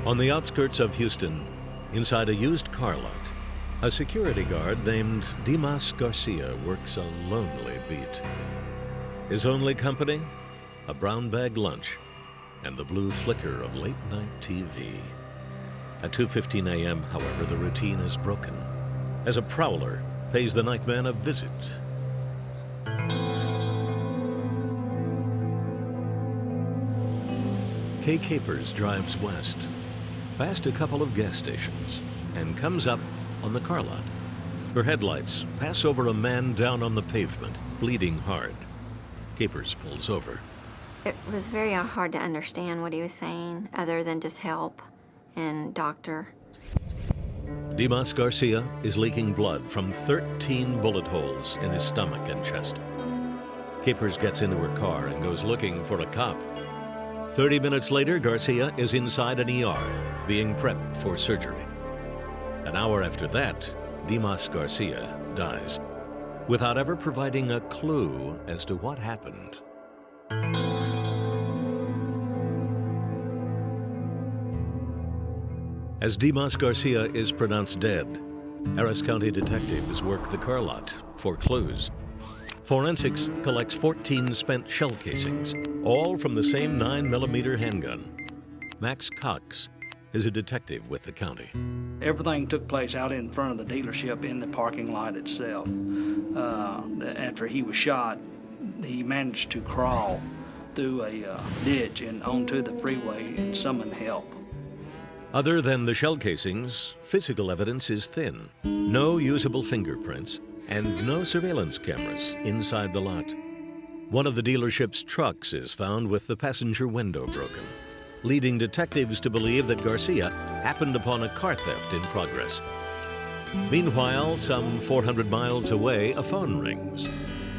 On the outskirts of Houston, inside a used car lot, a security guard named Dimas Garcia works a lonely beat. His only company? A brown bag lunch and the blue flicker of late-night TV. At 2:15 a.m., however, the routine is broken as a prowler pays the nightman a visit. Kay Capers drives west, past a couple of gas stations, and comes up on the car lot. Her headlights pass over a man down on the pavement, bleeding hard. Capers pulls over. It was very hard to understand what he was saying, other than just help and doctor. Dimas Garcia is leaking blood from 13 bullet holes in his stomach and chest. Capers gets into her car and goes looking for a cop. 30 minutes later, Garcia is inside an ER, being prepped for surgery. An hour after that, Dimas Garcia dies, without ever providing a clue as to what happened. As Dimas Garcia is pronounced dead, Harris County detectives work the car lot for clues. Forensics collects 14 spent shell casings, all from the same 9mm handgun. Max Cox is a detective with the county. Everything took place out in front of the dealership in the parking lot itself. After he was shot, he managed to crawl through a ditch and onto the freeway and summon help. Other than the shell casings, physical evidence is thin. No usable fingerprints and no surveillance cameras inside the lot. One of the dealership's trucks is found with the passenger window broken, leading detectives to believe that Garcia happened upon a car theft in progress. Meanwhile, some 400 miles away, a phone rings,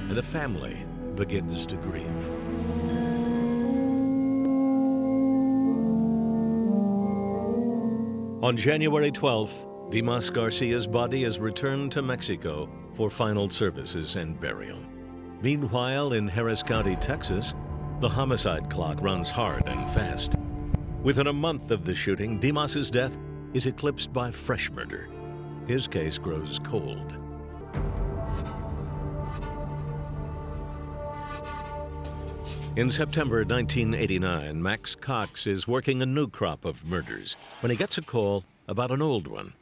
and a family begins to grieve. On January 12th, Dimas Garcia's body is returned to Mexico for final services and burial. Meanwhile, in Harris County, Texas, the homicide clock runs hard and fast. Within a month of the shooting, Dimas's death is eclipsed by fresh murder. His case grows cold. In September 1989, Max Cox is working a new crop of murders when he gets a call about an old one.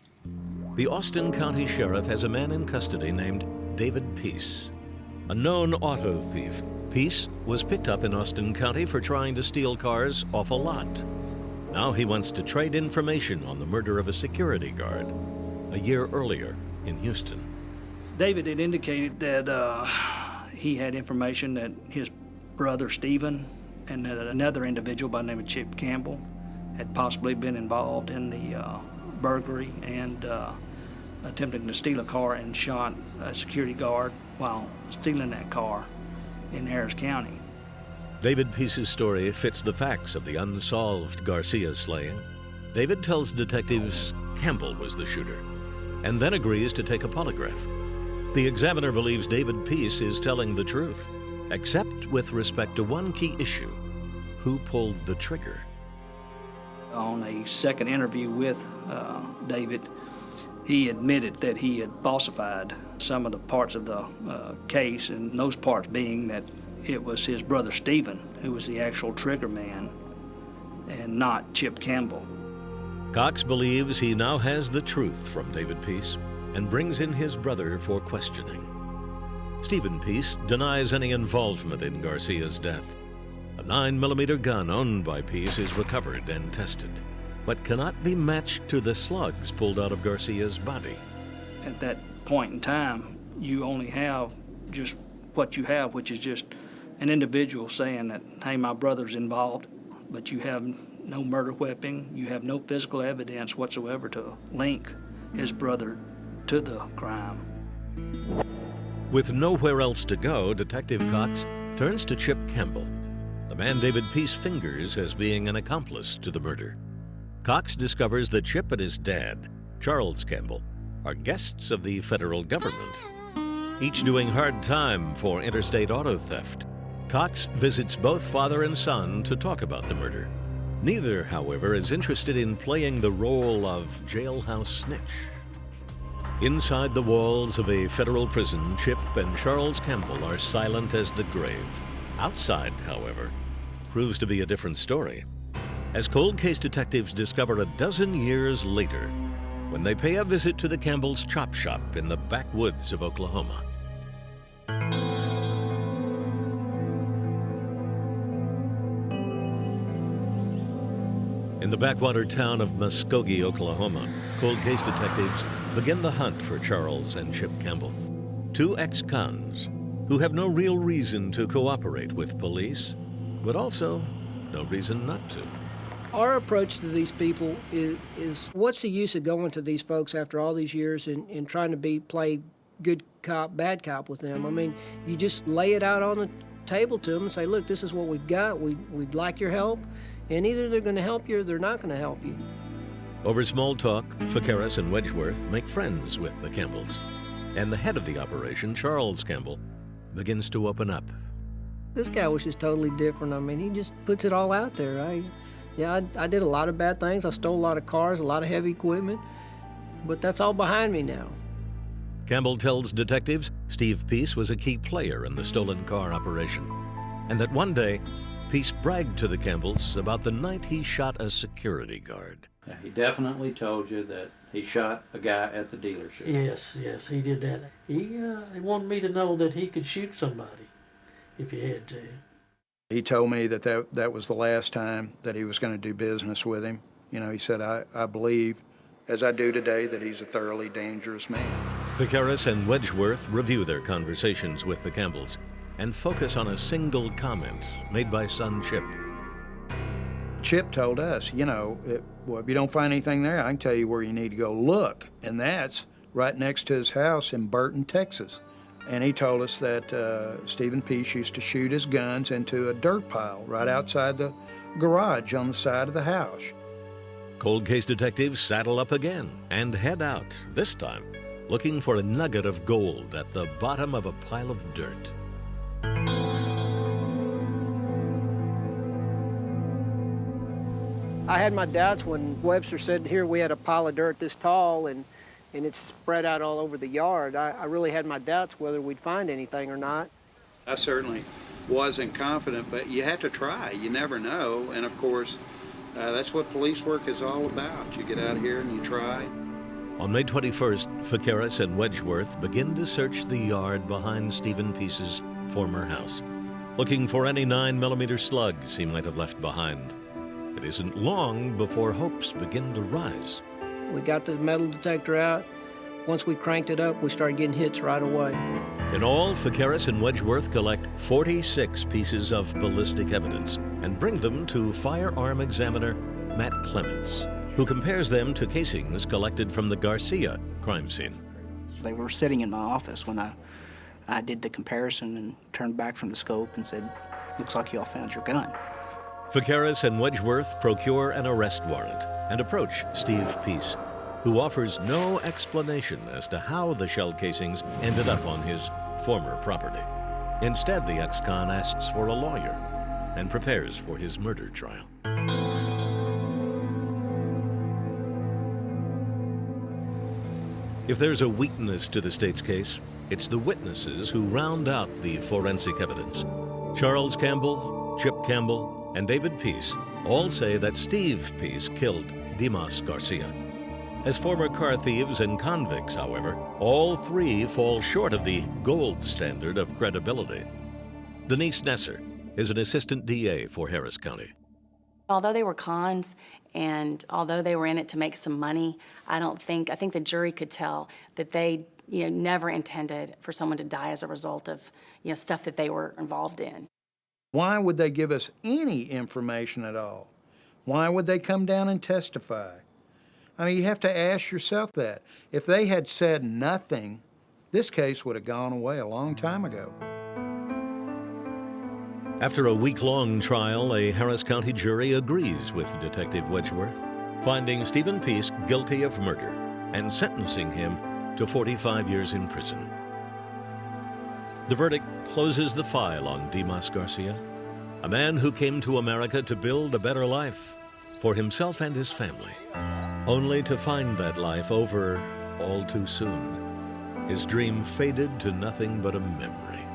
The Austin County Sheriff has a man in custody named David Peace, a known auto thief. Peace was picked up in Austin County for trying to steal cars off a lot. Now he wants to trade information on the murder of a security guard a year earlier in Houston. David had indicated that he had information that his brother Stephen and that another individual by the name of Chip Campbell had possibly been involved in the burglary and attempting to steal a car and shot a security guard while stealing that car in Harris County. David Peace's story fits the facts of the unsolved Garcia slaying. David tells detectives Campbell was the shooter and then agrees to take a polygraph. The examiner believes David Peace is telling the truth, except with respect to one key issue: who pulled the trigger? On a second interview with David, he admitted that he had falsified some of the parts of the case, and those parts being that it was his brother Stephen who was the actual trigger man and not Chip Campbell. Cox believes he now has the truth from David Peace and brings in his brother for questioning. Stephen Peace denies any involvement in Garcia's death. A 9mm gun owned by Peace is recovered and tested, but cannot be matched to the slugs pulled out of Garcia's body. At that point in time, you only have just what you have, which is just an individual saying that, hey, my brother's involved, but you have no murder weapon, you have no physical evidence whatsoever to link his brother to the crime. With nowhere else to go, Detective Cox turns to Chip Campbell, the man David Peace fingers as being an accomplice to the murder. Cox discovers that Chip and his dad, Charles Campbell, are guests of the federal government, each doing hard time for interstate auto theft. Cox visits both father and son to talk about the murder. Neither, however, is interested in playing the role of jailhouse snitch. Inside the walls of a federal prison, Chip and Charles Campbell are silent as the grave. Outside, however, proves to be a different story, as cold case detectives discover a dozen years later when they pay a visit to the Campbells' chop shop in the backwoods of Oklahoma. In the backwater town of Muskogee, Oklahoma, cold case detectives begin the hunt for Charles and Chip Campbell, two ex-cons who have no real reason to cooperate with police, but also no reason not to. Our approach to these people is what's the use of going to these folks after all these years and trying to play good cop, bad cop with them? I mean, you just lay it out on the table to them and say, look, this is what we've got. We'd like your help. And either they're going to help you or they're not going to help you. Over small talk, Ficaris and Wedgeworth make friends with the Campbells. And the head of the operation, Charles Campbell, begins to open up. This guy was just totally different. I mean, he just puts it all out there. I did a lot of bad things. I stole a lot of cars, a lot of heavy equipment. But that's all behind me now. Campbell tells detectives Steve Peace was a key player in the stolen car operation, and that one day, Peace bragged to the Campbells about the night he shot a security guard. Yeah, he definitely told you that he shot a guy at the dealership. Yes, he did that. He wanted me to know that he could shoot somebody if he had to. He told me that was the last time that he was going to do business with him. You know, he said, I believe, as I do today, that he's a thoroughly dangerous man. Ficaris and Wedgeworth review their conversations with the Campbells and focus on a single comment made by son Chip. Chip told us, if you don't find anything there, I can tell you where you need to go look. And that's right next to his house in Burton, Texas. And he told us that Stephen Peace used to shoot his guns into a dirt pile right outside the garage on the side of the house. Cold case detectives saddle up again and head out, this time looking for a nugget of gold at the bottom of a pile of dirt. I had my doubts when Webster said, here we had a pile of dirt this tall and it's spread out all over the yard. I really had my doubts whether we'd find anything or not. I certainly wasn't confident, but you have to try. You never know. And of course, that's what police work is all about. You get out here and you try. On May 21st, Ficaris and Wedgeworth begin to search the yard behind Stephen Peace's former house, looking for any 9mm slugs he might have left behind. It isn't long before hopes begin to rise. We got the metal detector out. Once we cranked it up, we started getting hits right away. In all, Ficaris and Wedgeworth collect 46 pieces of ballistic evidence and bring them to firearm examiner Matt Clements, who compares them to casings collected from the Garcia crime scene. They were sitting in my office when I did the comparison and turned back from the scope and said, looks like y'all found your gun. Ficaris and Wedgeworth procure an arrest warrant and approach Steve Peace, who offers no explanation as to how the shell casings ended up on his former property. Instead, the ex-con asks for a lawyer and prepares for his murder trial. If there's a weakness to the state's case, it's the witnesses who round out the forensic evidence. Charles Campbell, Chip Campbell, and David Peace all say that Steve Peace killed Dimas Garcia. As former car thieves and convicts, however, all three fall short of the gold standard of credibility. Denise Nesser is an assistant DA for Harris County. Although they were cons and although they were in it to make some money, I think the jury could tell that they never intended for someone to die as a result of stuff that they were involved in. Why would they give us any information at all? Why would they come down and testify? I mean, you have to ask yourself that. If they had said nothing, this case would have gone away a long time ago. After a week-long trial, a Harris County jury agrees with Detective Wedgeworth, finding Stephen Peace guilty of murder and sentencing him to 45 years in prison. The verdict closes the file on Dimas Garcia, a man who came to America to build a better life for himself and his family, only to find that life over all too soon. His dream faded to nothing but a memory.